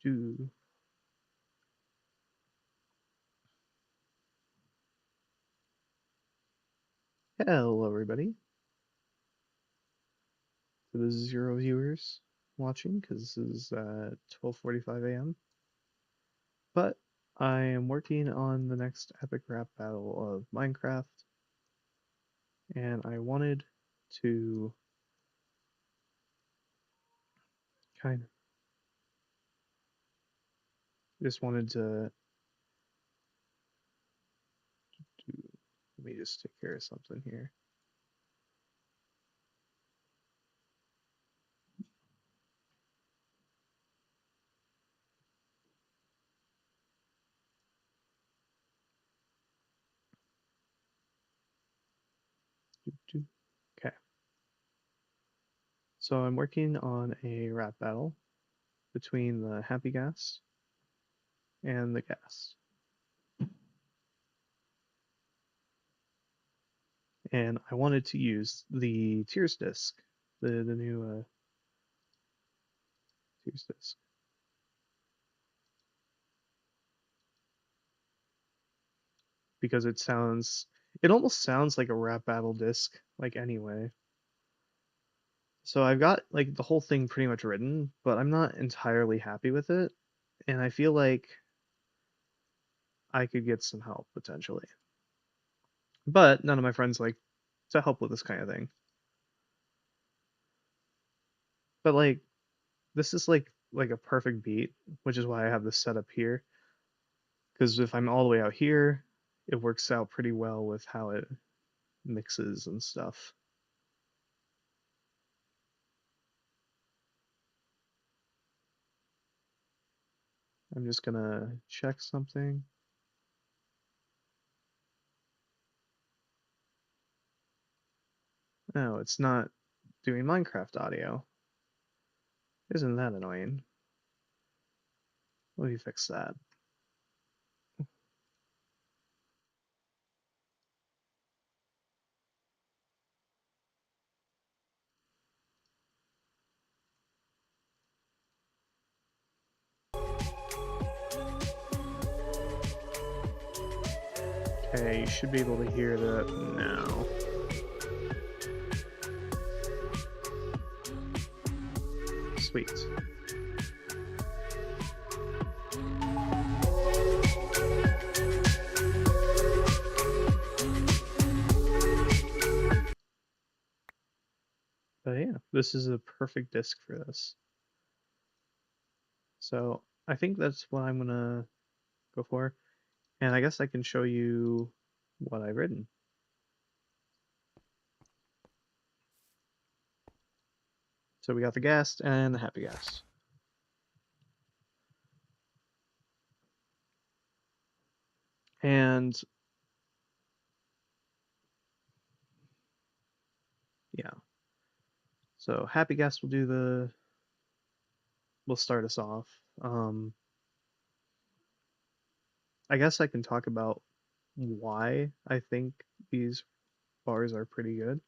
Do Hello, everybody. So this is 0 viewers watching because this is 12:45 a.m. But I am working on the next epic rap battle of Minecraft, and I wanted to kind of just wanted to do. Let me just take care of something here. Okay. So I'm working on a rap battle between the Happy Ghast and the Ghast, and I wanted to use the Tears disc, the new Tears disc, because it almost sounds like a rap battle disc, like anyway. So I've got like the whole thing pretty much written, but I'm not entirely happy with it, and I feel like I could get some help potentially. But none of my friends like to help with this kind of thing. But like this is like a perfect beat, which is why I have this set up here. Because if I'm all the way out here, it works out pretty well with how it mixes and stuff. I'm just gonna check something. No, it's not doing Minecraft audio. Isn't that annoying? Let me fix that. Okay, you should be able to hear that now. Sweet. But yeah, this is a perfect disc for this. So I think that's what I'm gonna go for. And I guess I can show you what I've written. So we got the ghast and the happy ghast. And yeah, so happy ghast will start us off. I guess I can talk about why I think these bars are pretty good.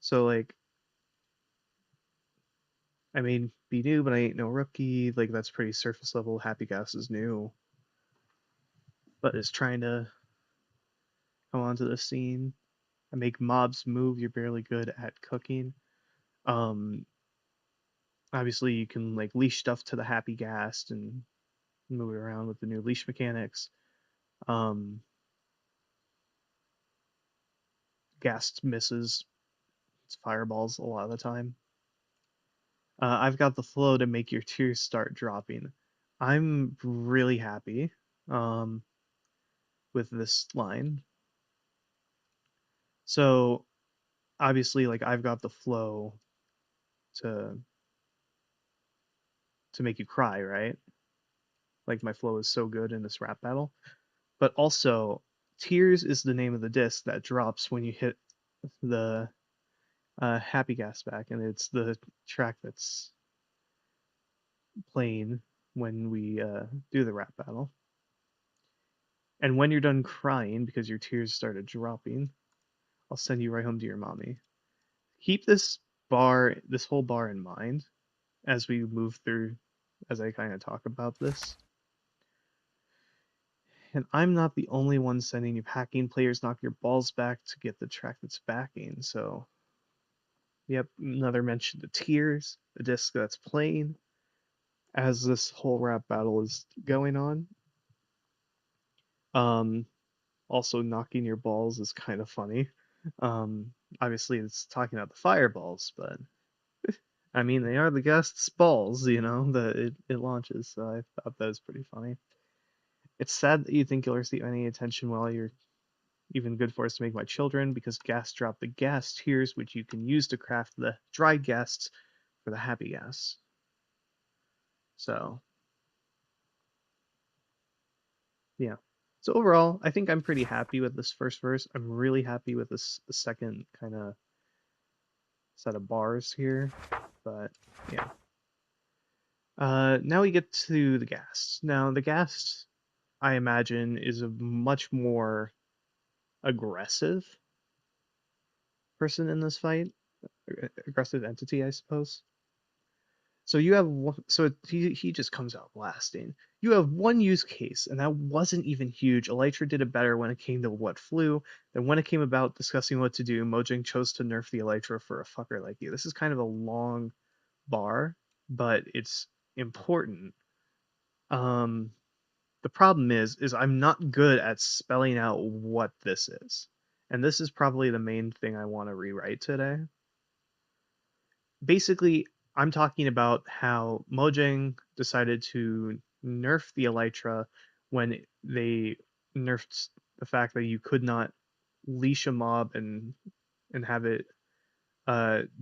So like, I mean, be new, but I ain't no rookie. Like that's pretty surface level. Happy ghast is new, but is trying to come onto the scene and make mobs move. You're barely good at cooking. Um, Obviously you can like leash stuff to the happy ghast and move it around with the new leash mechanics. Um, Ghast misses its fireballs a lot of the time. I've got the flow to make your tears start dropping. I'm really happy um, with this line. So obviously, like I've got the flow to make you cry, right? Like my flow is so good in this rap battle. But also, tears is the name of the disc that drops when you hit the Happy Gas back, and it's the track that's playing when we do the rap battle. And when you're done crying because your tears started dropping, I'll send you right home to your mommy. Keep this whole bar in mind as we move through as I kind of talk about this. And I'm not the only one sending you packing. Players knock your balls back to get the track that's backing. So, yep, another mention to tears, the disc that's playing as this whole rap battle is going on. Um, Also, knocking your balls is kind of funny. Um, Obviously, it's talking about the fireballs, but I mean, they are the guest's balls, that it launches. So I thought that was pretty funny. It's sad that you think you'll receive any attention while you're even good for us to make my children, because gas drop the gas tears, which you can use to craft the dry gasts for the happy gas. So, yeah. So overall, I think I'm pretty happy with this first verse. I'm really happy with this the second kind of set of bars here. But yeah. Now we get to the ghast. Now the ghast, I imagine, is a much more aggressive person in this fight, aggressive entity, I suppose. So you have one, so he just comes out blasting. You have one use case, and that wasn't even huge. Elytra did it better when it came to what flew. Then when it came about discussing what to do, Mojang chose to nerf the Elytra for a fucker like you. This is kind of a long bar, but it's important. Um, the problem is I'm not good at spelling out what this is. And this is probably the main thing I want to rewrite today. Basically, I'm talking about how Mojang decided to nerf the Elytra when they nerfed the fact that you could not leash a mob and have it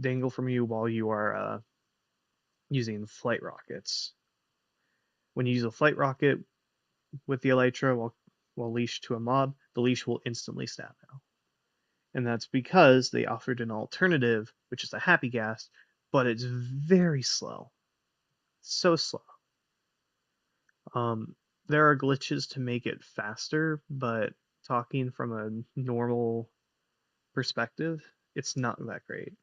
dangle from you while you are using flight rockets. When you use a flight rocket with the Elytra while leashed to a mob, the leash will instantly snap now. And that's because they offered an alternative, which is a happy gas, but it's very slow. So slow. Um, there are glitches to make it faster, but talking from a normal perspective, it's not that great.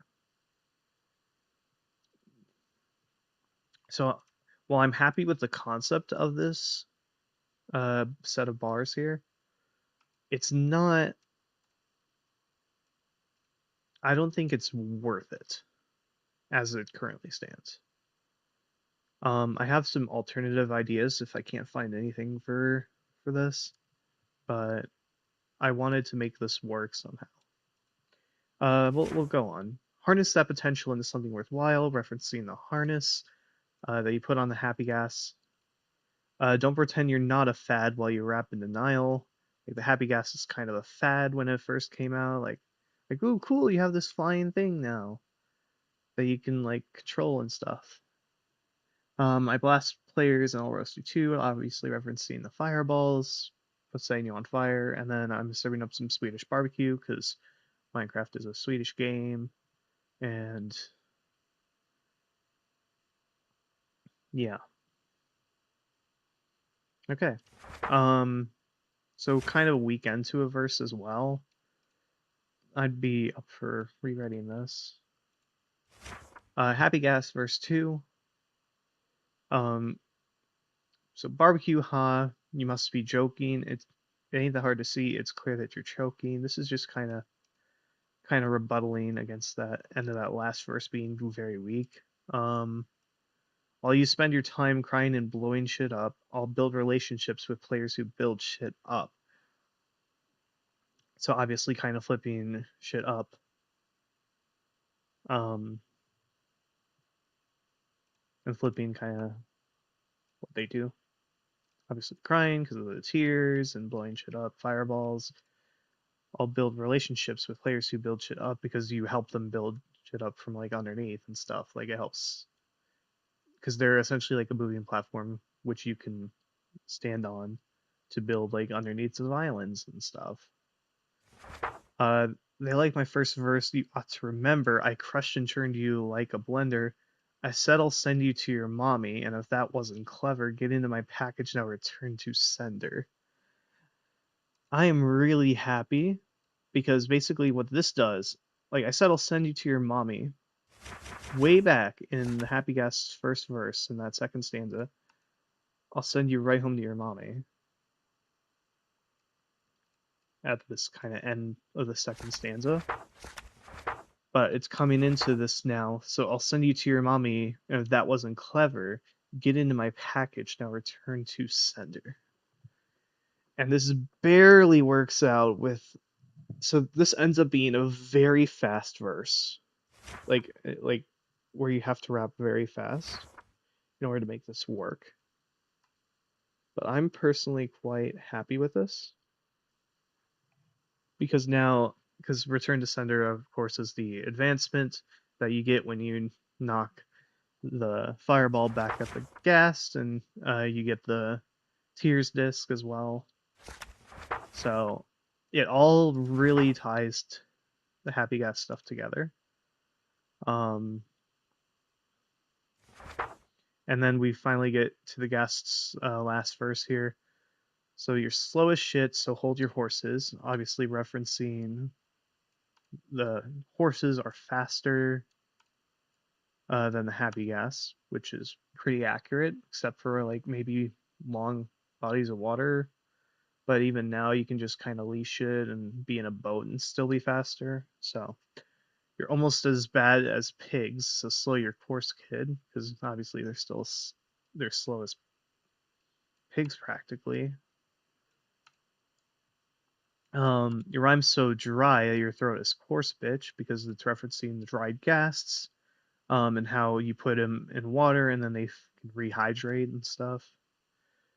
So while I'm happy with the concept of this set of bars here, it's not, I don't think it's worth it as it currently stands. I have some alternative ideas if I can't find anything for this, but I wanted to make this work somehow. We'll go on. Harness that potential into something worthwhile, referencing the harness that you put on the happy gas. Don't pretend you're not a fad while you rap in denial. Like the happy gas is kind of a fad when it first came out. Like, oh, cool, you have this flying thing now that you can like control and stuff. I blast players and I'll roast you too, obviously referencing the fireballs, setting you on fire, and then I'm serving up some Swedish barbecue because Minecraft is a Swedish game, and yeah. Okay. Um, so kind of weekend to a verse as well. I'd be up for rewriting this. Happy Gas verse 2. Um, so barbecue, huh? You must be joking. It ain't that hard to see. It's clear that you're choking. This is just kind of rebuttaling against that end of that last verse being very weak. Um, while you spend your time crying and blowing shit up, I'll build relationships with players who build shit up. So obviously, kind of flipping shit up. Um, and flipping kind of what they do. Obviously, crying because of the tears and blowing shit up, fireballs. I'll build relationships with players who build shit up because you help them build shit up from like underneath and stuff. Like it helps because they're essentially like a moving platform which you can stand on to build like underneath the islands and stuff. Uh, they like my first verse. You ought to remember, I crushed and churned you like a blender. I said I'll send you to your mommy, and if that wasn't clever, get into my package now. Return to sender. I am really happy because basically what this does, like I said, I'll send you to your mommy. Way back in the Happy Gas first verse in that second stanza, I'll send you right home to your mommy at this kind of end of the second stanza. But it's coming into this now, so I'll send you to your mommy. And if that wasn't clever, get into my package now. Return to sender. And this barely works out with. So this ends up being a very fast verse, like where you have to rap very fast in order to make this work. But I'm personally quite happy with this because now, because Return to Sender, of course, is the advancement that you get when you knock the fireball back at the ghast, and you get the tears disc as well. So it all really ties the happy ghast stuff together. And then we finally get to the ghast's last verse here. So you're slow as shit, so hold your horses. Obviously referencing the horses are faster than the happy ghast, which is pretty accurate, except for like maybe long bodies of water. But even now, you can just kind of leash it and be in a boat and still be faster. So you're almost as bad as pigs. So slow your course, kid, because obviously they're slow as pigs practically. Your rhyme's so dry, your throat is coarse, bitch, because it's referencing the dried ghasts, and how you put them in water and then they can rehydrate and stuff.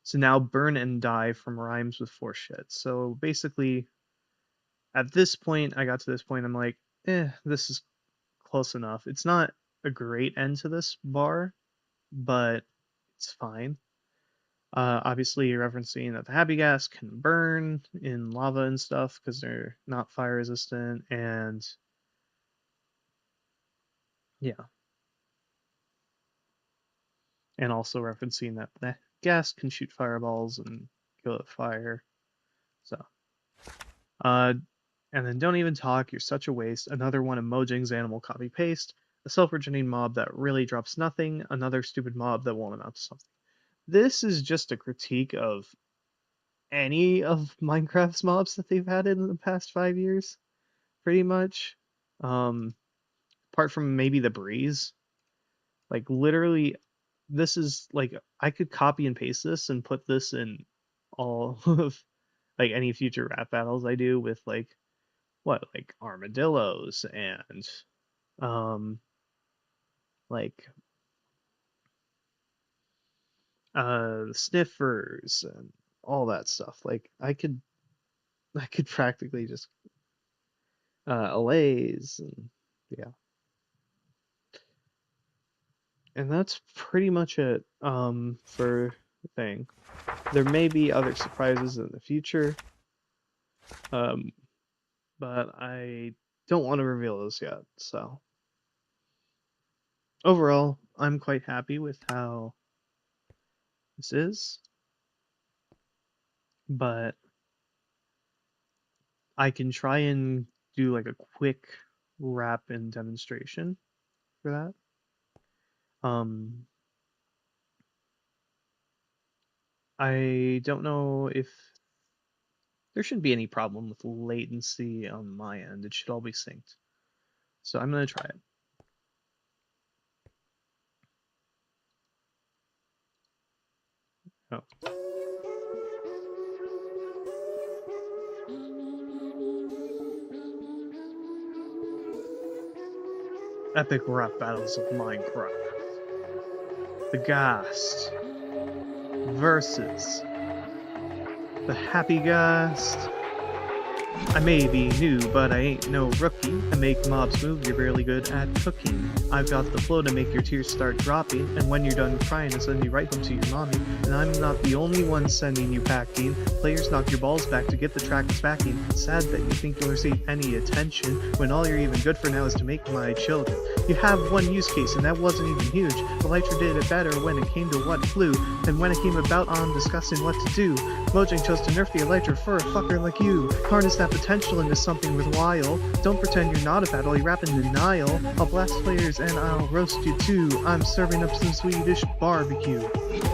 So now burn and die from rhymes with four shits. So basically, at this point, I got to this point, I'm like, this is close enough. It's not a great end to this bar, but it's fine. Obviously, referencing that the happy gas can burn in lava and stuff because they're not fire resistant, and yeah, and also referencing that the gas can shoot fireballs and kill with fire. So, uh, and then don't even talk. You're such a waste. Another one of Mojang's animal copy paste. A self-regenerating mob that really drops nothing. Another stupid mob that won't amount to something. This is just a critique of any of Minecraft's mobs that they've had in the past 5 years, pretty much. Um, Apart from maybe the breeze, like literally, this is like I could copy and paste this and put this in all of like any future rap battles I do with like armadillos and um like sniffers and all that stuff. Like I could practically just allays and yeah. And that's pretty much it for the thing. There may be other surprises in the future, um, but I don't want to reveal those yet. So overall, I'm quite happy with how this is, but I can try and do like a quick wrap and demonstration for that. Um, I don't know if there shouldn't be any problem with latency on my end. It should all be synced. So I'm gonna try it. Oh. Epic rap battles of Minecraft. The Ghast versus the Happy Ghast. I may be new, but I ain't no rookie. I make mobs move, you're barely good at cooking. I've got the flow to make your tears start dropping, and when you're done crying, I send you right home to your mommy. And I'm not the only one sending you packing. Players knock your balls back to get the track's backing. Sad that you think you'll receive any attention, when all you're even good for now is to make my children. You have one use case, and that wasn't even huge. The Lytra did it better when it came to what flew, and when it came about on discussing what to do. Mojang chose to nerf the Elytra for a fucker like you. Harness that that potential into something worthwhile. Don't pretend you're not a battle, you rap in denial. I'll blast players and I'll roast you too. I'm serving up some Swedish barbecue.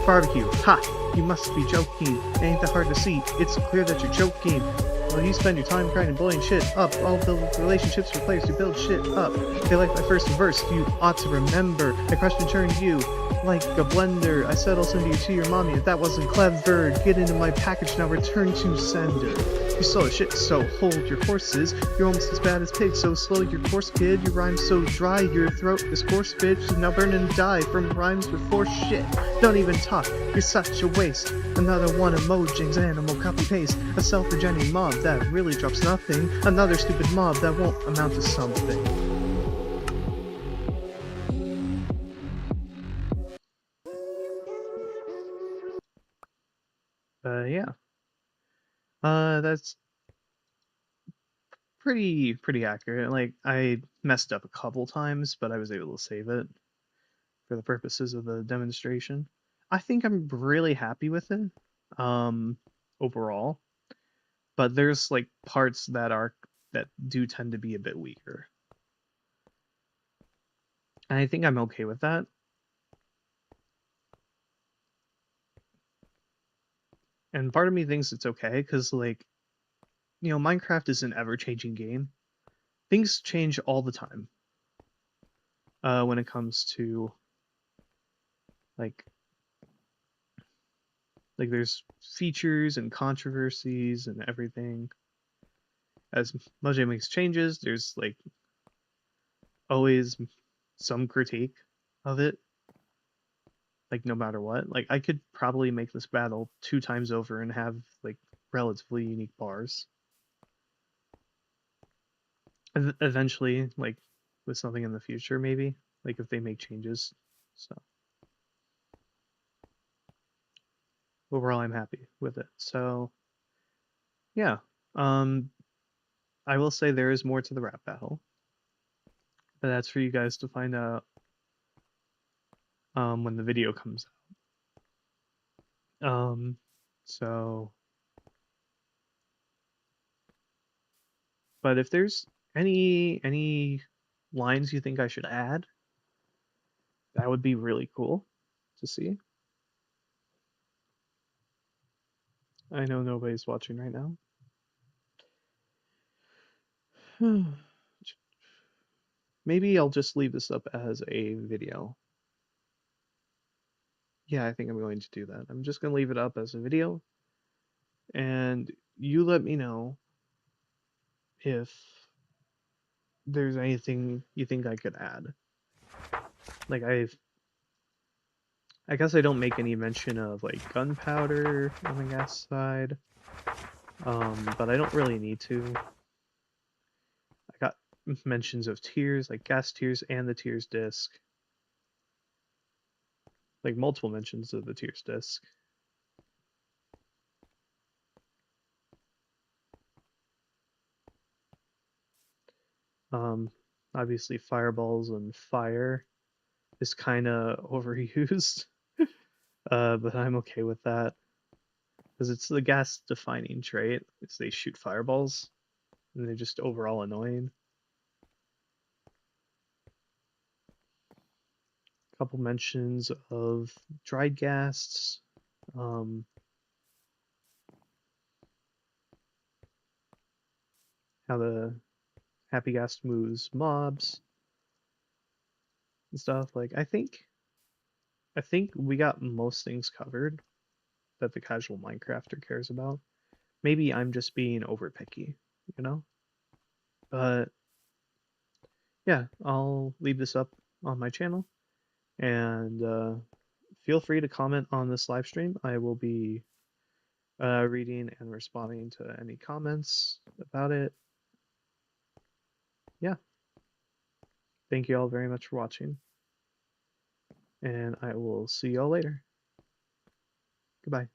Barbecue, ha! You must be joking. It ain't that hard to see, it's clear that you're joking. Well, you spend your time grinding, blowing shit up. I'll build relationships with players who build shit up. They like my first verse, you ought to remember. I crushed and churned you like a blender. I said I'll send you to your mommy if that wasn't clever. Get into my package now, return to sender. You slow as shit, so hold your horses. You're almost as bad as pigs, so slow your course, kid. Your rhyme's so dry, your throat is coarse, bitch. Now burn and die from rhymes with force shit. Don't even talk, you're such a waste. Another one of Mojang's animal copy-paste. A self-regening mob that really drops nothing. Another stupid mob that won't amount to something. Yeah. That's pretty accurate. Like, I messed up a couple times, but I was able to save it for the purposes of the demonstration. I think I'm really happy with it, um, overall. But there's like parts that do tend to be a bit weaker. And I think I'm okay with that. And part of me thinks it's okay because, like, Minecraft is an ever-changing game. Things change all the time when it comes to like there's features and controversies and everything. As Mojang makes changes, there's like always some critique of it. Like no matter what, like I could probably make this battle 2 times over and have like relatively unique bars. Eventually, like with something in the future, maybe like if they make changes. So overall, I'm happy with it. So yeah, um, I will say there is more to the rap battle, but that's for you guys to find out when the video comes out. So, but if there's any lines you think I should add, that would be really cool to see. I know nobody's watching right now. Maybe I'll just leave this up as a video. Yeah, I think I'm going to do that. I'm just going to leave it up as a video, and you let me know if there's anything you think I could add. Like I guess I don't make any mention of like gunpowder on the gas side, but I don't really need to. I got mentions of tiers, like gas tiers and the tiers disc, like multiple mentions of the tiers disc. Um, Obviously, fireballs and fire is kind of overused, but I'm okay with that because it's the gas defining trait. It's they shoot fireballs and they're just overall annoying. A couple mentions of dried gas, um, how the happy gas moves mobs and stuff. Like I think we got most things covered that the casual Minecrafter cares about. Maybe I'm just being over picky, you know? But yeah, I'll leave this up on my channel and feel free to comment on this live stream. I will be reading and responding to any comments about it. Yeah, thank you all very much for watching, and I will see y'all later. Goodbye.